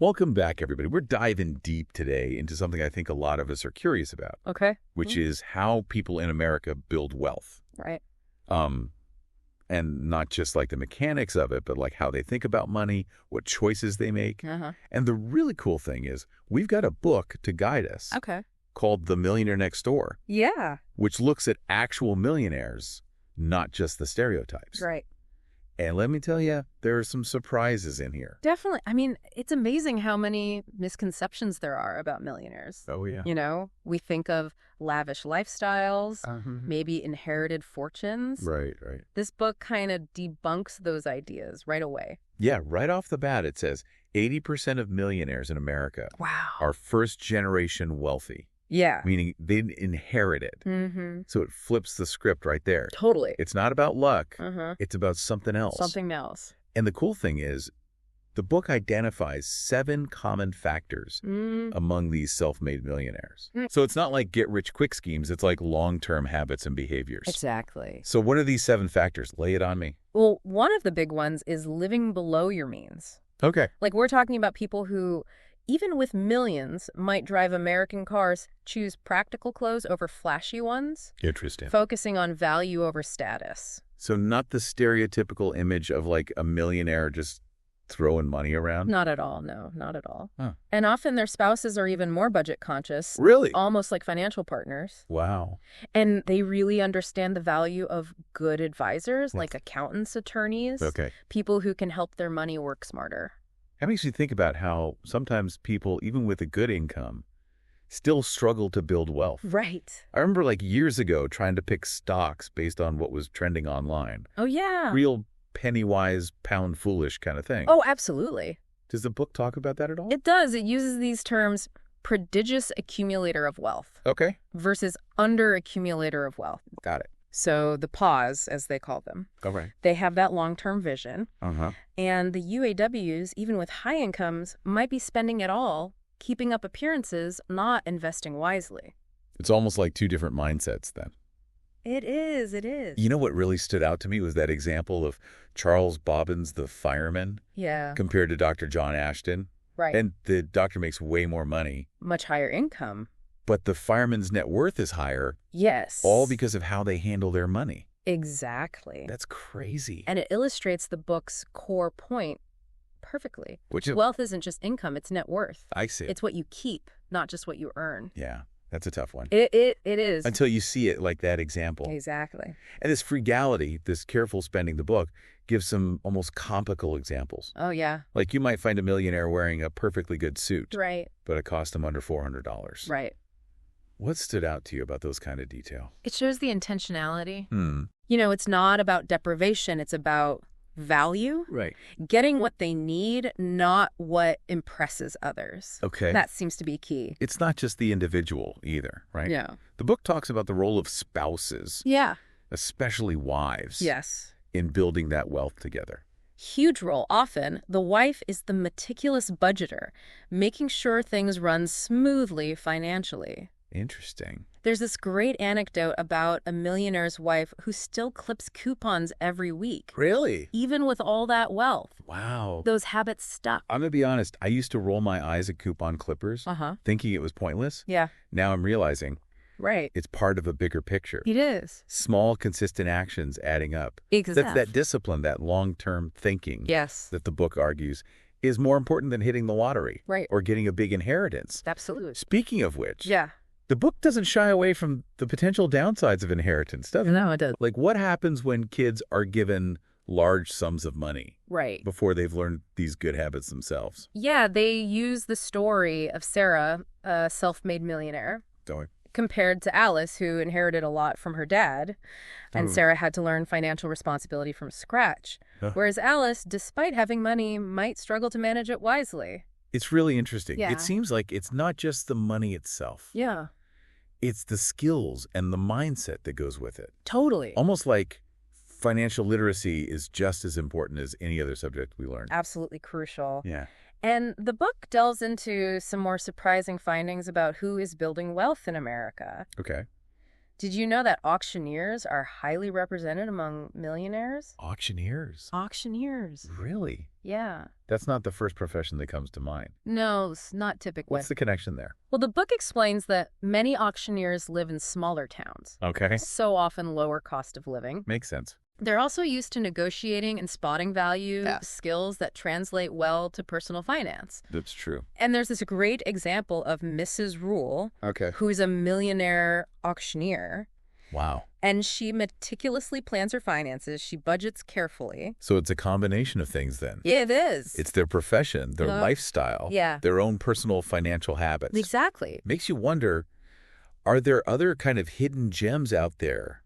Welcome back, everybody. We're diving deep today into something I think a lot of us are curious about, Okay. which is how people in America build wealth. Right. And not just like the mechanics of it, but like how they think about money, what choices they make. Uh-huh. And the really cool thing is we've got a book to guide us Okay. called The Millionaire Next Door, Yeah. which looks at actual millionaires, not just the stereotypes. Right. And let me tell you, there are some surprises in here. Definitely. I mean, it's amazing how many misconceptions there are about millionaires. Oh, yeah. You know, we think of lavish lifestyles, maybe inherited fortunes. Right, right. This book kind of debunks those ideas right away. Yeah, right off the bat, it says 80% of millionaires in America Wow. are first-generation wealthy, Yeah. meaning they inherit it. Mm-hmm. So it flips the script right there. Totally. It's not about luck. Uh-huh. It's about something else. Something else. And the cool thing is, the book identifies 7 common factors among these self-made millionaires. So it's not like get-rich-quick schemes. It's like long-term habits and behaviors. Exactly. So what are these 7 factors? Lay it on me. Well, one of the big ones is living below your means. Okay. Like, we're talking about people who, even with millions, might drive American cars, choose practical clothes over flashy ones, Interesting. focusing on value over status. So not the stereotypical image of like a millionaire just throwing money around? Not at all, no, not at all. Huh. And often their spouses are even more budget conscious, Really? almost like financial partners. Wow. And they really understand the value of good advisors, like accountants, attorneys, Okay. people who can help their money work smarter. That makes you think about how sometimes people, even with a good income, still struggle to build wealth. Right. I remember like years ago trying to pick stocks based on what was trending online. Oh, yeah. Real penny-wise, pound-foolish kind of thing. Oh, absolutely. Does the book talk about that at all? It does. It uses these terms, prodigious accumulator of wealth Okay. versus under-accumulator of wealth. Got it. So the pause, as they call them, All right. they have that long-term vision. Uh-huh. And the UAWs, even with high incomes, might be spending it all, keeping up appearances, not investing wisely. It's almost like 2 different mindsets then. It is, it is. You know what really stood out to me was that example of Charles Bobbins, the fireman, Yeah, compared to Dr. John Ashton. right. And the doctor makes way more money, Much higher income. but the fireman's net worth is higher, Yes. all because of how they handle their money. Exactly. That's crazy. And it illustrates the book's core point perfectly. Which is, Wealth isn't just income, it's net worth. I see. It's what you keep, not just what you earn. Yeah, that's a tough one. It is. Until you see it like that example. Exactly. And this frugality, this careful spending, the book, gives some almost comical examples. Oh, yeah. Like you might find a millionaire wearing a perfectly good suit, Right. but it cost him under $400. Right. What stood out to you about those kind of detail? It shows the intentionality. Hmm. You know, it's not about deprivation, it's about value. Right. Getting what they need, not what impresses others. Okay. That seems to be key. It's not just the individual either, right? Yeah. The book talks about the role of spouses, Yeah. especially wives, Yes. in building that wealth together. Huge role. Often, the wife is the meticulous budgeter, making sure things run smoothly financially. Interesting. There's this great anecdote about a millionaire's wife who still clips coupons every week, Really? even with all that wealth. Wow. Those habits stuck. I'm going to be honest. I used to roll my eyes at coupon clippers, Uh-huh. thinking it was pointless. Yeah. Now I'm realizing Right. it's part of a bigger picture. It is. Small, consistent actions adding up. Exactly. That's that discipline, that long-term thinking Yes. that the book argues is more important than hitting the lottery Right. or getting a big inheritance. Absolutely. Speaking of which, Yeah. the book doesn't shy away from the potential downsides of inheritance, does it? No, it does. Like what happens when kids are given large sums of money Right. before they've learned these good habits themselves? Yeah, they use the story of Sarah, a self-made millionaire, Don't we? compared to Alice, who inherited a lot from her dad, and Oh. Sarah had to learn financial responsibility from scratch. Huh. Whereas Alice, despite having money, might struggle to manage it wisely. It's really interesting. Yeah. It seems like it's not just the money itself. Yeah, It's the skills and the mindset that goes with it. totally. Almost like financial literacy is just as important as any other subject we learn. Absolutely crucial. Yeah. And the book delves into some more surprising findings about who is building wealth in America. Okay. Did you know that auctioneers are highly represented among millionaires? Auctioneers? Auctioneers. Really? Yeah. That's not the first profession that comes to mind. No, it's not typically. What's the connection there? Well, the book explains that many auctioneers live in smaller towns. Okay. So often lower cost of living. Makes sense. They're also used to negotiating and spotting value, skills that translate well to personal finance. That's true. And there's this great example of Mrs. Rule, Okay. who is a millionaire auctioneer. Wow. And she meticulously plans her finances. She budgets carefully. So it's a combination of things then. Yeah, it is. It's their profession, their lifestyle, their own personal financial habits. Exactly. Makes you wonder, are there other kind of hidden gems out there?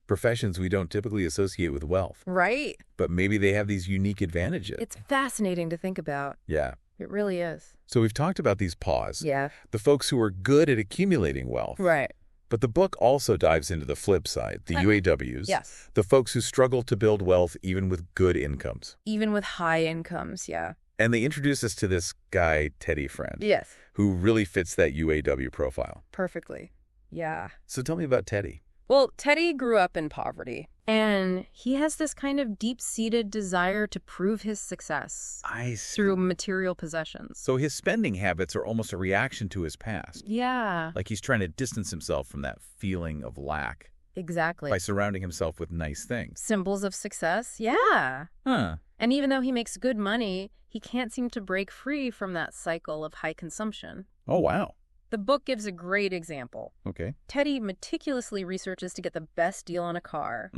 Professions we don't typically associate with wealth. Right. But maybe they have these unique advantages. It's fascinating to think about. Yeah. It really is. So we've talked about these paws. Yeah. The folks who are good at accumulating wealth. Right. But the book also dives into the flip side, the UAWs. Yes. The folks who struggle to build wealth even with good incomes. Even with high incomes, yeah. And they introduce us to this guy, Teddy Friend. Yes. Who really fits that UAW profile. Perfectly. Yeah. So tell me about Teddy. Well, Teddy grew up in poverty, and he has this kind of deep-seated desire to prove his success through material possessions. So his spending habits are almost a reaction to his past. Yeah. Like he's trying to distance himself from that feeling of lack. Exactly. By surrounding himself with nice things. Symbols of success, yeah. Huh. And even though he makes good money, he can't seem to break free from that cycle of high consumption. Oh, wow. The book gives a great example. Okay. Teddy meticulously researches to get the best deal on a car,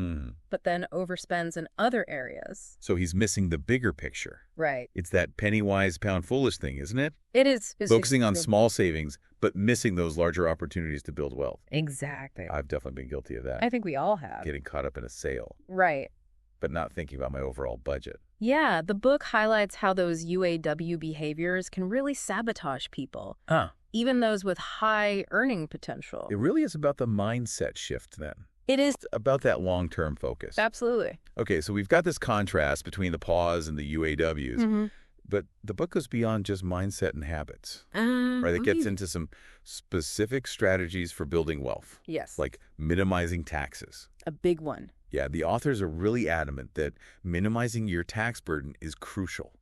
but then overspends in other areas. So he's missing the bigger picture. Right. It's that penny wise, pound foolish thing, isn't it? It is. Focusing on small savings, but missing those larger opportunities to build wealth. Exactly. I've definitely been guilty of that. I think we all have. Getting caught up in a sale. Right. But not thinking about my overall budget. Yeah, the book highlights how those UAW behaviors can really sabotage people. Even those with high earning potential. It really is about the mindset shift then. It is. It's about that long-term focus. Absolutely. Okay, so we've got this contrast between the pause and the UAWs, but the book goes beyond just mindset and habits. Right? It gets into some specific strategies for building wealth. Yes. Like minimizing taxes. A big one. Yeah, the authors are really adamant that minimizing your tax burden is crucial.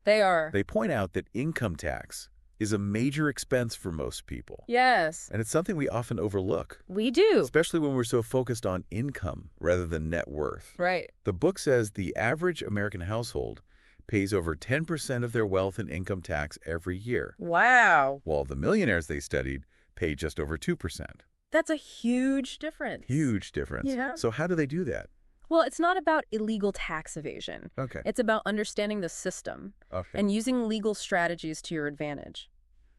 They are. They point out that income tax is a major expense for most people. Yes. And it's something we often overlook. We do. Especially when we're so focused on income rather than net worth. Right. The book says the average American household pays over 10% of their wealth in income tax every year. Wow. While the millionaires they studied pay just over 2%. That's a huge difference. Huge difference. Yeah. So how do they do that? Well, it's not about illegal tax evasion. Okay. It's about understanding the system and using legal strategies to your advantage.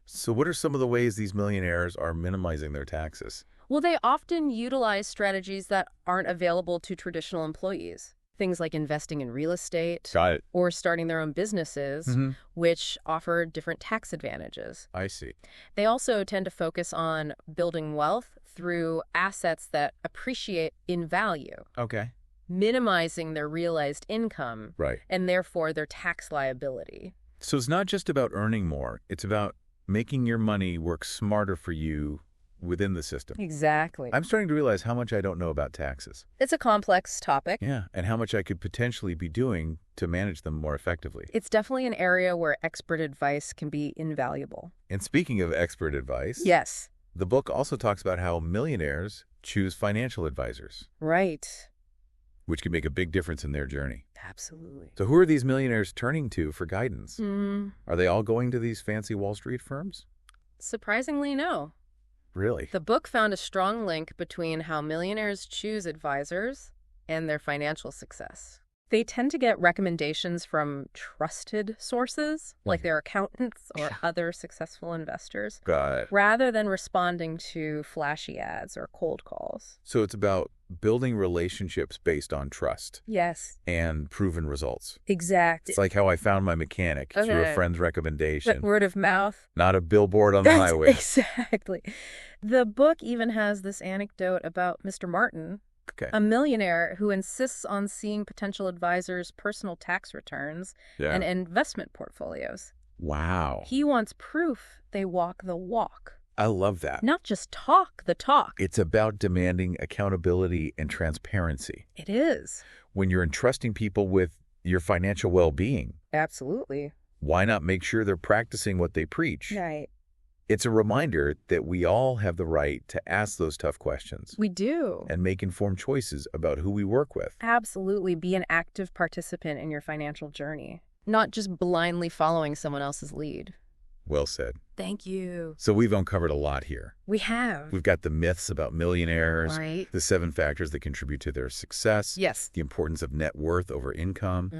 So what are some of the ways these millionaires are minimizing their taxes? Well, they often utilize strategies that aren't available to traditional employees. Things like investing in real estate. Got it. Or starting their own businesses, which offer different tax advantages. I see. They also tend to focus on building wealth through assets that appreciate in value. Okay. Minimizing their realized income. Right. And therefore their tax liability. So it's not just about earning more. It's about making your money work smarter for you within the system. Exactly. I'm starting to realize how much I don't know about taxes. It's a complex topic. Yeah, and how much I could potentially be doing to manage them more effectively. It's definitely an area where expert advice can be invaluable. And speaking of expert advice, yes, the book also talks about how millionaires choose financial advisors. Right. Which can make a big difference in their journey. Absolutely. So who are these millionaires turning to for guidance? Are they all going to these fancy Wall Street firms? Surprisingly, no. Really? The book found a strong link between how millionaires choose advisors and their financial success. They tend to get recommendations from trusted sources, like their accountants or other successful investors, Got it. rather than responding to flashy ads or cold calls. So it's about building relationships based on trust. Yes. And proven results. Exactly. It's like how I found my mechanic through a friend's recommendation. Word of mouth. Not a billboard on the highway. Exactly. The book even has this anecdote about Mr. Martin, a millionaire who insists on seeing potential advisors' personal tax returns and investment portfolios. Wow. He wants proof they walk the walk. I love that. Not just talk the talk. It's about demanding accountability and transparency. It is. When you're entrusting people with your financial well-being, Absolutely. why not make sure they're practicing what they preach? Right. It's a reminder that we all have the right to ask those tough questions We do. and make informed choices about who we work with. Absolutely be an active participant in your financial journey, not just blindly following someone else's lead. Well said. Thank you. So we've uncovered a lot here. We have. We've got the myths about millionaires, Right. the 7 factors that contribute to their success, Yes. the importance of net worth over income,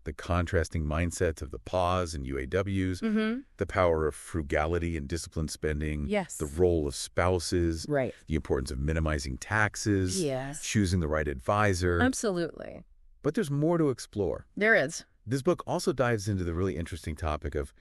the contrasting mindsets of the PAWs and UAWs, the power of frugality and disciplined spending, Yes. the role of spouses, Right. the importance of minimizing taxes, Yes. choosing the right advisor. Absolutely. But there's more to explore. There is. This book also dives into the really interesting topic of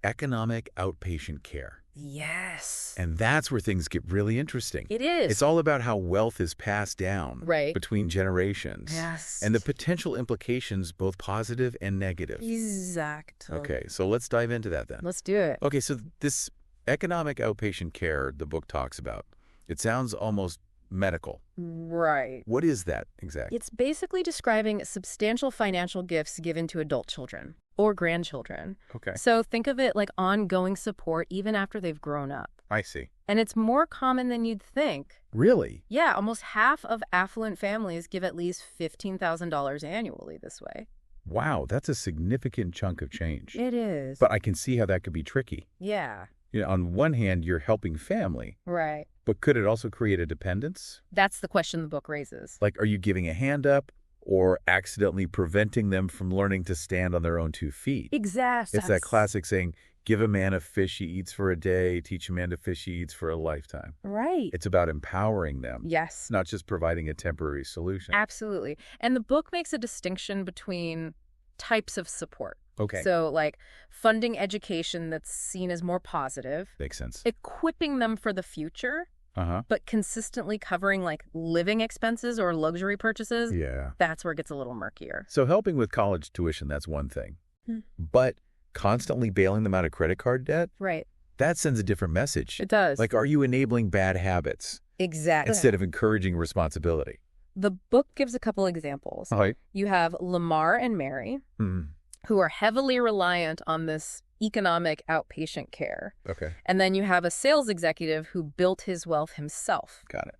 economic outpatient care. Yes. And that's where things get really interesting. It is. It's all about how wealth is passed down Right. between generations. Yes. And the potential implications, both positive and negative. Exactly. Okay, so let's dive into that then. Let's do it. Okay, so this economic outpatient care the book talks about, it sounds almost medical. Right. What is that exactly? It's basically describing substantial financial gifts given to adult children or grandchildren. Okay, So think of it like ongoing support even after they've grown up. I see. And it's more common than you'd think. Really? Yeah, almost half of affluent families give at least $15,000 annually this way. Wow, that's a significant chunk of change. It is. But I can see how that could be tricky. Yeah. You know, on one hand, you're helping family, Right. but could it also create a dependence? That's the question the book raises. Like, are you giving a hand up or accidentally preventing them from learning to stand on their own 2 feet? Exactly. It's that classic saying, give a man a fish he eats for a day, teach a man to fish he eats for a lifetime. Right. It's about empowering them. Yes. It's not just providing a temporary solution. Absolutely. And the book makes a distinction between types of support. Okay. So, like, funding education that's seen as more positive, Makes sense. equipping them for the future, Uh-huh. but consistently covering, like, living expenses or luxury purchases. Yeah. That's where it gets a little murkier. So helping with college tuition, that's one thing. Hmm. But constantly bailing them out of credit card debt, Right. that sends a different message. It does. Like, are you enabling bad habits Exactly. instead of encouraging responsibility? The book gives a couple examples. Right. You have Lamar and Mary, who are heavily reliant on this economic outpatient care. Okay. And then you have a sales executive who built his wealth himself. Got it.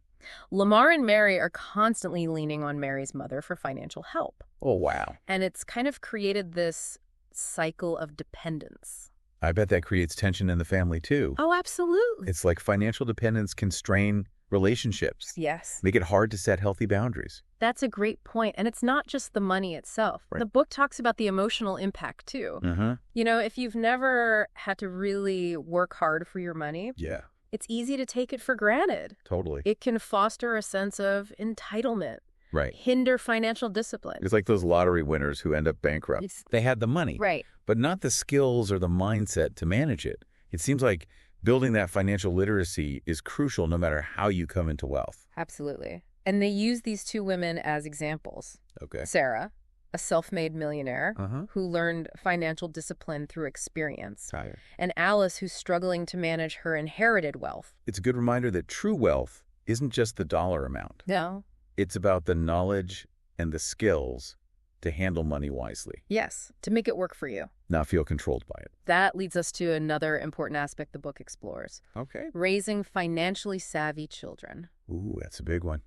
Lamar and Mary are constantly leaning on Mary's mother for financial help. Oh, wow. And it's kind of created this cycle of dependence. I bet that creates tension in the family, too. Oh, absolutely. It's like financial dependence can strain relationships, Yes. make it hard to set healthy boundaries. That's a great point. And it's not just the money itself. Right. The book talks about the emotional impact, too. Uh-huh. You know, if you've never had to really work hard for your money, Yeah, it's easy to take it for granted. totally. It can foster a sense of entitlement, Right. hinder financial discipline. It's like those lottery winners who end up bankrupt. It's- They had the money, Right. but not the skills or the mindset to manage it. It seems like building that financial literacy is crucial no matter how you come into wealth. Absolutely. And they use these two women as examples. Okay. Sarah, a self-made millionaire Uh-huh. who learned financial discipline through experience, Tired. and Alice, who's struggling to manage her inherited wealth. It's a good reminder that true wealth isn't just the dollar amount. No. It's about the knowledge and the skills to handle money wisely, Yes, to make it work for you. not feel controlled by it. That leads us to another important aspect the book explores: Okay. raising financially savvy children. Ooh, that's a big one.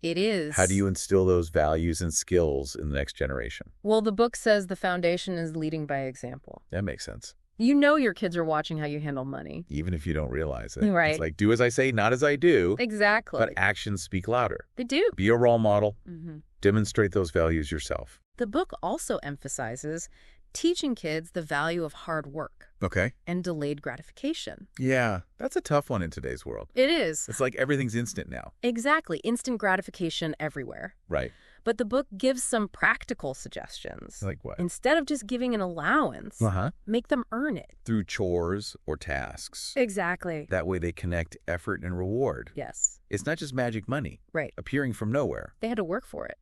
It is. How do you instill those values and skills in the next generation? Well, the book says the foundation is leading by example. That makes sense. You know your kids are watching how you handle money. Even if you don't realize it. Right. It's like, do as I say, not as I do. Exactly. But actions speak louder. They do. Be a role model. Mm-hmm. Demonstrate those values yourself. The book also emphasizes teaching kids the value of hard work Okay. and delayed gratification. Yeah, that's a tough one in today's world. It is. It's like everything's instant now. Exactly. Instant gratification everywhere. Right. But the book gives some practical suggestions. Like what? Instead of just giving an allowance, Uh-huh. make them earn it. Through chores or tasks. Exactly. That way they connect effort and reward. Yes. It's not just magic money Right. appearing from nowhere. They had to work for it.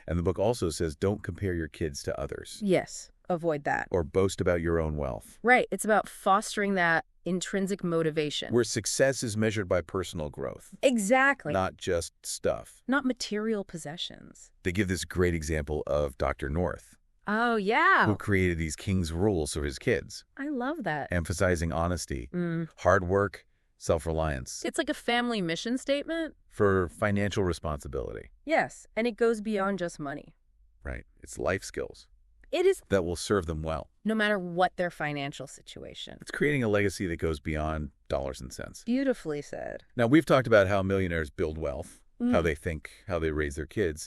And the book also says don't compare your kids to others. Yes, avoid that. Or boast about your own wealth. Right. It's about fostering that intrinsic motivation. Where success is measured by personal growth. Exactly. Not just stuff. Not material possessions. They give this great example of Dr. North. Oh, yeah. Who created these king's rules for his kids. I love that. Emphasizing honesty, hard work, self-reliance. It's like a family mission statement. For financial responsibility. Yes, and it goes beyond just money. Right. It's life skills. It is. That will serve them well. No matter what their financial situation. It's creating a legacy that goes beyond dollars and cents. Beautifully said. Now, we've talked about how millionaires build wealth, how they think, how they raise their kids.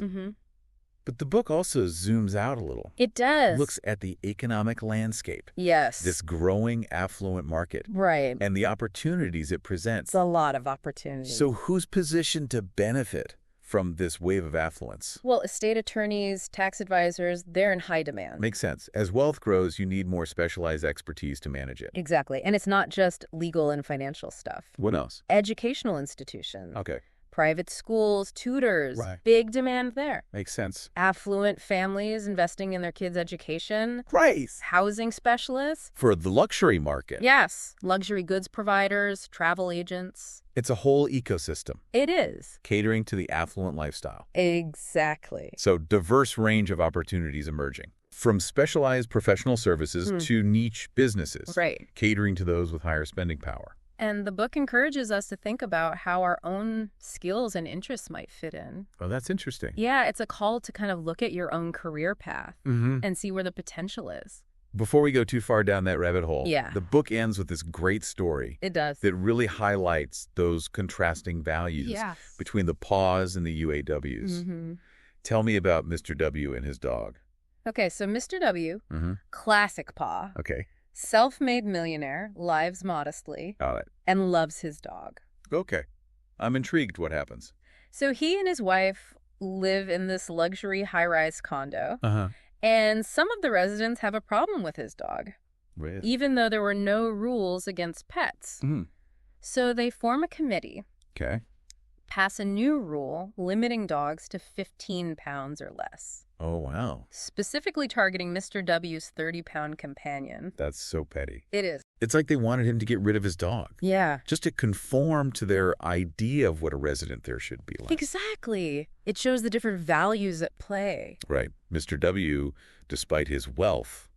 But the book also zooms out a little. It does. Looks at the economic landscape. Yes. This growing affluent market. Right. And the opportunities it presents. It's a lot of opportunities. So who's positioned to benefit from this wave of affluence? Well, estate attorneys, tax advisors, they're in high demand. Makes sense. As wealth grows, you need more specialized expertise to manage it. Exactly. And it's not just legal and financial stuff. What else? Educational institutions. Okay. Private schools, tutors, Right. Big demand there. Makes sense. Affluent families investing in their kids' education. Right. Housing specialists. For the luxury market. Yes. Luxury goods providers, travel agents. It's a whole ecosystem. It is. Catering to the affluent lifestyle. Exactly. So diverse range of opportunities emerging. From specialized professional services to niche businesses. Right. Catering to those with higher spending power. And the book encourages us to think about how our own skills and interests might fit in. Oh, that's interesting. Yeah, it's a call to kind of look at your own career path and see where the potential is. Before we go too far down that rabbit hole, Yeah. the book ends with this great story. It does. That really highlights those contrasting values Yes. between the paws and the UAWs. Tell me about Mr. W and his dog. Okay, so Mr. W, classic paw, Okay. self-made millionaire, lives modestly, Got it. and loves his dog. Okay. I'm intrigued what happens. So he and his wife live in this luxury high-rise condo, Uh-huh. and some of the residents have a problem with his dog, Really? even though there were no rules against pets. So they form a committee, Okay. pass a new rule limiting dogs to 15 pounds or less, Oh, wow. specifically targeting Mr. W's 30-pound companion. That's so petty. It is. It's like they wanted him to get rid of his dog. Yeah. Just to conform to their idea of what a resident there should be like. Exactly. It shows the different values at play. Right. Mr. W, despite his wealth,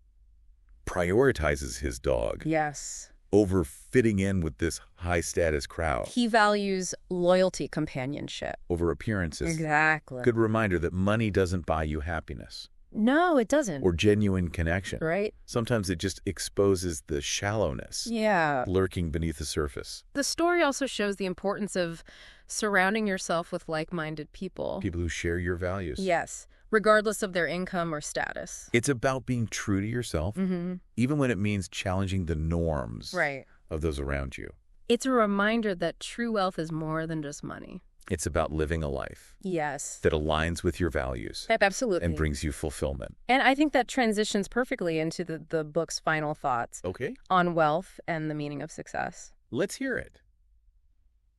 prioritizes his dog Yes. over fitting in with this high-status crowd. He values loyalty, companionship. Over appearances. Exactly. Good reminder that money doesn't buy you happiness No, it doesn't. or genuine connection. Right? Sometimes it just exposes the shallowness Yeah. lurking beneath the surface. The story also shows the importance of surrounding yourself with like-minded people. People who share your values. Yes, regardless of their income or status. It's about being true to yourself, even when it means challenging the norms Right. of those around you. It's a reminder that true wealth is more than just money. It's about living a life Yes. that aligns with your values Absolutely. and brings you fulfillment. And I think that transitions perfectly into the book's final thoughts Okay, on wealth and the meaning of success. let's hear it.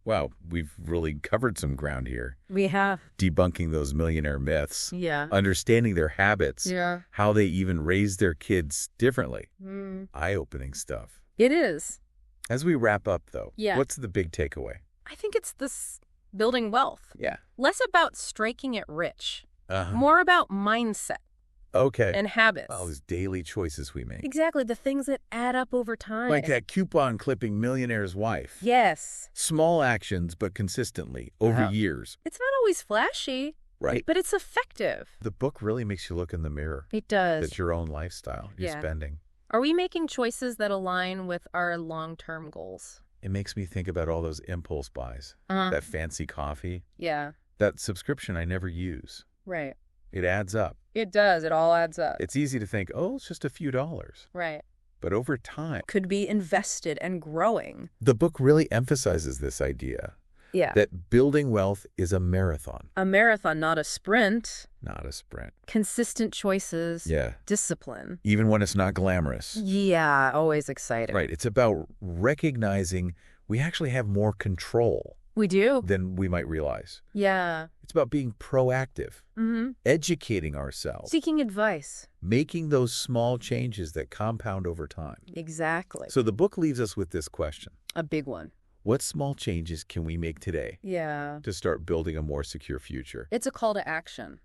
Wow, we've really covered some ground here. We have. Debunking those millionaire myths, Yeah. understanding their habits, Yeah. how they even raise their kids differently. Mm. Eye-opening stuff. It is. As we wrap up, though, Yeah. what's the big takeaway? I think it's this building wealth. Yeah. Less about striking it rich. Uh-huh. More about mindset Okay. and habits. All those daily choices we make. Exactly. The things that add up over time. Like that coupon clipping millionaire's wife. Yes. Small actions, but consistently, over years. It's not always flashy, Right. but it's effective. The book really makes you look in the mirror. It does. At your own lifestyle, your Yeah. spending. Are we making choices that align with our long-term goals? It makes me think about all those impulse buys. That fancy coffee. Yeah. That subscription I never use. Right. It adds up. It does. It all adds up. It's easy to think, oh, it's just a few dollars. Right. But over time, Could be invested and growing. the book really emphasizes this idea Yeah. that building wealth is a marathon, A marathon, not a sprint. not a sprint. Consistent choices. Yeah. Discipline. Even when it's not glamorous. Yeah. Always exciting. Right. It's about recognizing we actually have more control We do. than we might realize. Yeah. It's about being proactive, Mm-hmm. educating ourselves, Seeking advice. making those small changes that compound over time. Exactly. So the book leaves us with this question. A big one. What small changes can we make today Yeah. to start building a more secure future? It's a call to action.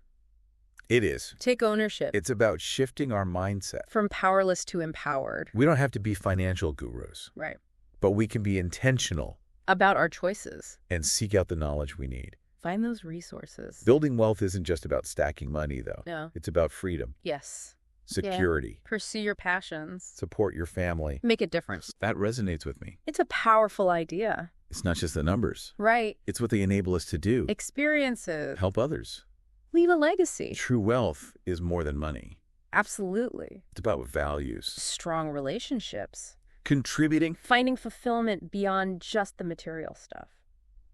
It is. Take ownership. It's about shifting our mindset. From powerless to empowered. We don't have to be financial gurus, Right. but we can be intentional About our choices. and seek out the knowledge we need. Find those resources. Building wealth isn't just about stacking money, though. No. It's about freedom, Yes. security, Pursue your passions. support your family. Make a difference. That resonates with me. It's a powerful idea. It's not just the numbers. Right. It's what they enable us to do. Experiences. Help others. Leave a legacy. True wealth is more than money. Absolutely. It's about values. Strong relationships. Contributing. Finding fulfillment beyond just the material stuff.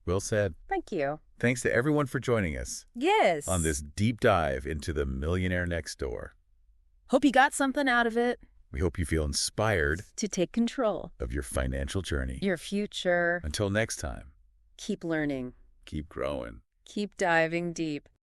Well said. Thank you. Thanks to everyone for joining us Yes. on this deep dive into the Millionaire Next Door. Hope you got something out of it. We hope you feel inspired To take control. of your financial journey. Your future. Until next time, Keep learning. keep growing. Keep diving deep.